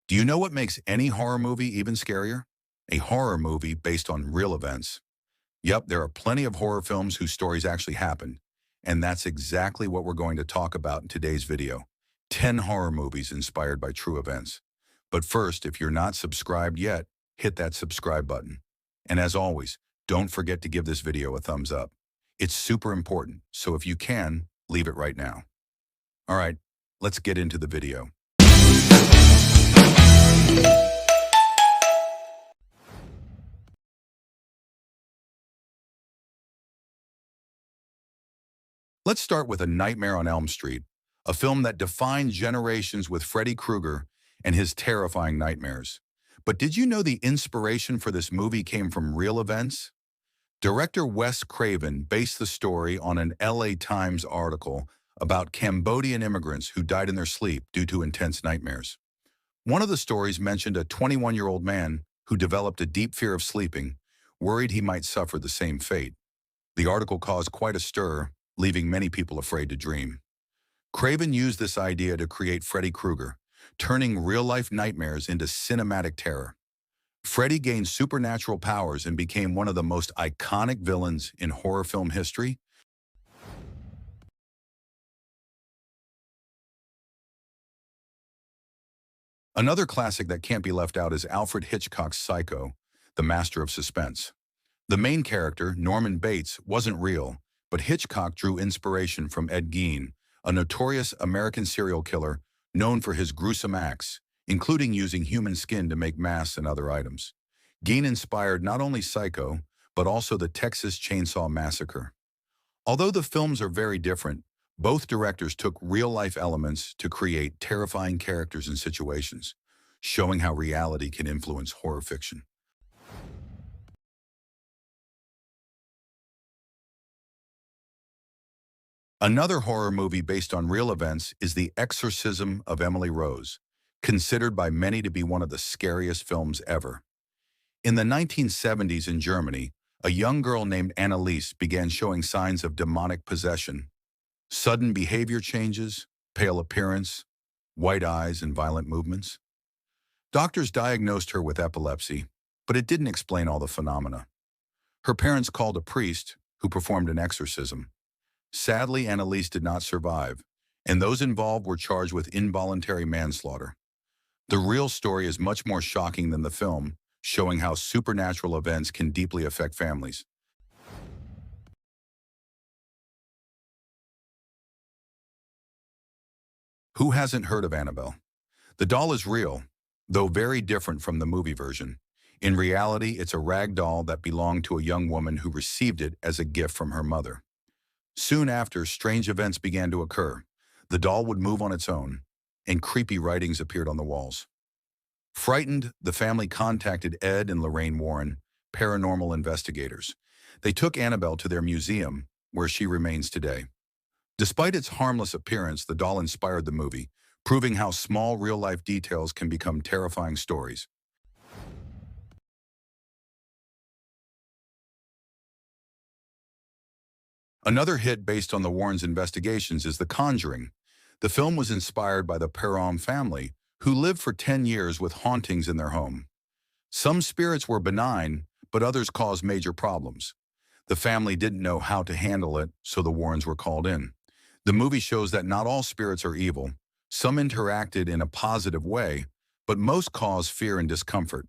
Do you know what makes any horror movie even scarier? A horror movie based on real events. Yep, there are plenty of horror films whose stories actually happened. And that's exactly what we're going to talk about in today's video. 10 horror movies inspired by true events. But first, if you're not subscribed yet, hit that subscribe button. And as always, don't forget to give this video a thumbs up. It's super important, so if you can, leave it right now. All right, let's get into the video. Let's start with A Nightmare on Elm Street, a film that defined generations with Freddy Krueger and his terrifying nightmares. But did you know the inspiration for this movie came from real events? Director Wes Craven based the story on an LA Times article about Cambodian immigrants who died in their sleep due to intense nightmares. One of the stories mentioned a 21-year-old man who developed a deep fear of sleeping, worried he might suffer the same fate. The article caused quite a stir, leaving many people afraid to dream. Craven used this idea to create Freddy Krueger, turning real-life nightmares into cinematic terror. Freddy gained supernatural powers and became one of the most iconic villains in horror film history. Another classic that can't be left out is Alfred Hitchcock's Psycho, the master of suspense. The main character, Norman Bates, wasn't real, but Hitchcock drew inspiration from Ed Gein, a notorious American serial killer known for his gruesome acts, including using human skin to make masks and other items. Gein inspired not only Psycho, but also the Texas Chainsaw Massacre. Although the films are very different, both directors took real-life elements to create terrifying characters and situations, showing how reality can influence horror fiction. Another horror movie based on real events is The Exorcism of Emily Rose, considered by many to be one of the scariest films ever. In the 1970s in Germany, a young girl named Anneliese began showing signs of demonic possession. Sudden behavior changes, pale appearance, white eyes, and violent movements. Doctors diagnosed her with epilepsy, but it didn't explain all the phenomena. Her parents called a priest, who performed an exorcism. Sadly, Anneliese did not survive, and those involved were charged with involuntary manslaughter. The real story is much more shocking than the film, showing how supernatural events can deeply affect families. Who hasn't heard of Annabelle? The doll is real, though very different from the movie version. In reality, it's a rag doll that belonged to a young woman who received it as a gift from her mother. Soon after, strange events began to occur. The doll would move on its own, and creepy writings appeared on the walls. Frightened, the family contacted Ed and Lorraine Warren, paranormal investigators. They took Annabelle to their museum, where she remains today. Despite its harmless appearance, the doll inspired the movie, proving how small real-life details can become terrifying stories. Another hit based on the Warrens' investigations is The Conjuring. The film was inspired by the Perron family, who lived for 10 years with hauntings in their home. Some spirits were benign, but others caused major problems. The family didn't know how to handle it, so the Warrens were called in. The movie shows that not all spirits are evil. Some interacted in a positive way, but most caused fear and discomfort.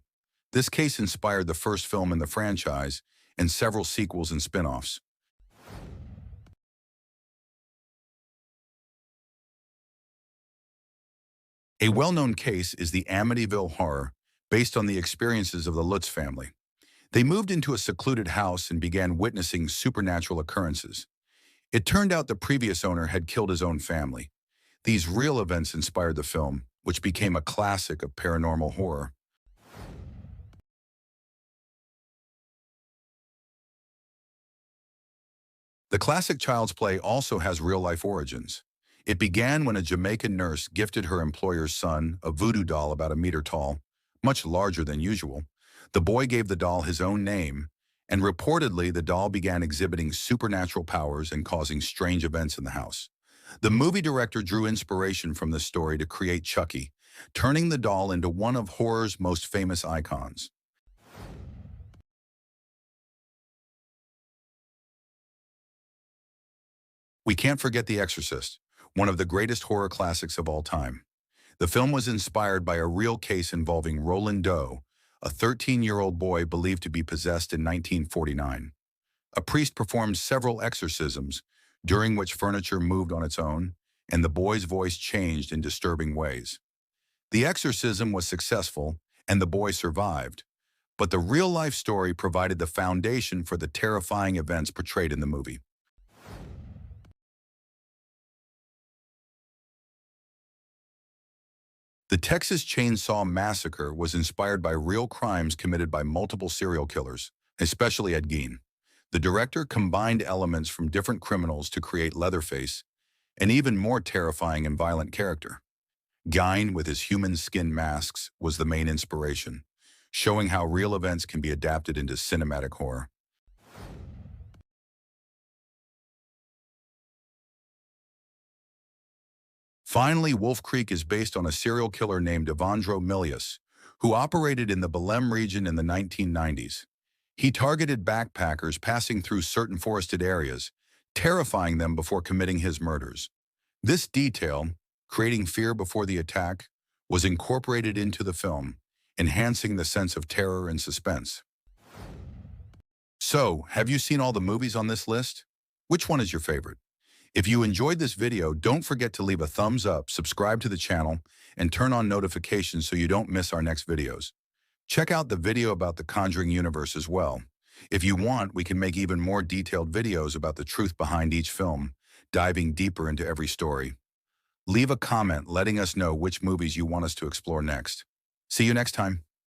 This case inspired the first film in the franchise and several sequels and spin-offs. A well-known case is the Amityville Horror, based on the experiences of the Lutz family. They moved into a secluded house and began witnessing supernatural occurrences. It turned out the previous owner had killed his own family. These real events inspired the film, which became a classic of paranormal horror. The classic Child's Play also has real-life origins. It began when a Jamaican nurse gifted her employer's son a voodoo doll about a meter tall, much larger than usual. The boy gave the doll his own name, and reportedly the doll began exhibiting supernatural powers and causing strange events in the house. The movie director drew inspiration from this story to create Chucky, turning the doll into one of horror's most famous icons. We can't forget The Exorcist, one of the greatest horror classics of all time. The film was inspired by a real case involving Roland Doe, a 13-year-old boy believed to be possessed in 1949. A priest performed several exorcisms, during which furniture moved on its own, and the boy's voice changed in disturbing ways. The exorcism was successful, and the boy survived, but the real-life story provided the foundation for the terrifying events portrayed in the movie. The Texas Chainsaw Massacre was inspired by real crimes committed by multiple serial killers, especially Ed Gein. The director combined elements from different criminals to create Leatherface, an even more terrifying and violent character. Gein, with his human skin masks, was the main inspiration, showing how real events can be adapted into cinematic horror. Finally, Wolf Creek is based on a serial killer named Evandro Milius, who operated in the Belém region in the 1990s. He targeted backpackers passing through certain forested areas, terrifying them before committing his murders. This detail, creating fear before the attack, was incorporated into the film, enhancing the sense of terror and suspense. So, have you seen all the movies on this list? Which one is your favorite? If you enjoyed this video, don't forget to leave a thumbs up, subscribe to the channel, and turn on notifications so you don't miss our next videos. Check out the video about the Conjuring universe as well. If you want, we can make even more detailed videos about the truth behind each film, diving deeper into every story. Leave a comment letting us know which movies you want us to explore next. See you next time.